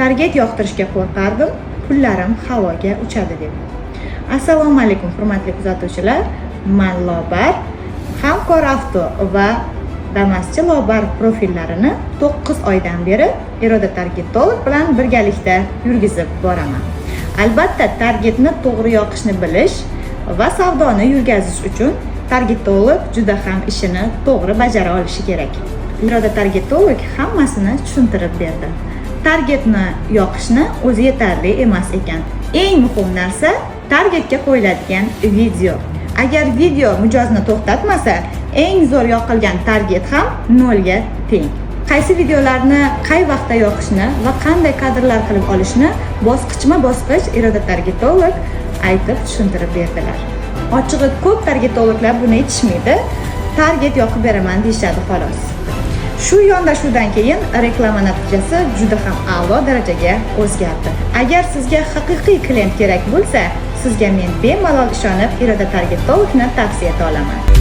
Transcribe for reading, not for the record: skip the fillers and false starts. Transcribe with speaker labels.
Speaker 1: target yoqtirishga qo'rqardim, pullarim havoga uchadi deb. Assalomu alaykum hurmatli kuzatuvchilar. Men Lobar, Hamkor Avto va Damaschi Lobar profillarini 9 oydan beri iroda targetolog bilan birgalikda yurgizib boraman. Albatta, targetni to'g'ri yoqishni bilish va savdoni yurgizish uchun targetolog juda ham ishini to'g'ri bajara olishi kerak. Iroda targetolog hammasini tushuntirib berdi. Targetni yoqishni o'zi yetarli emas ekan. Eng muhim narsa targetga qo'yiladigan video. Agar video mijozni to'xtatmasa, eng zo'r yoqilgan target ham 0 ga teng. Qaysi videolarni qay vaqtda yoqishni va qanday kadrlar qilib olishni bosqichma-bosqich iroda targetolog aytib tushuntirib berdilar. Ochig'i ko'p targetologlar buni aytishmaydi, target yoqib beraman deyshadi xolos. Shu yondashuvdan keyin reklama natijasi juda ham a'lo darajaga o'zgardi. Agar sizga haqiqiy klient kerak bo'lsa, sizga men bemalol ishonib iroda targetologni tavsiya eta olaman.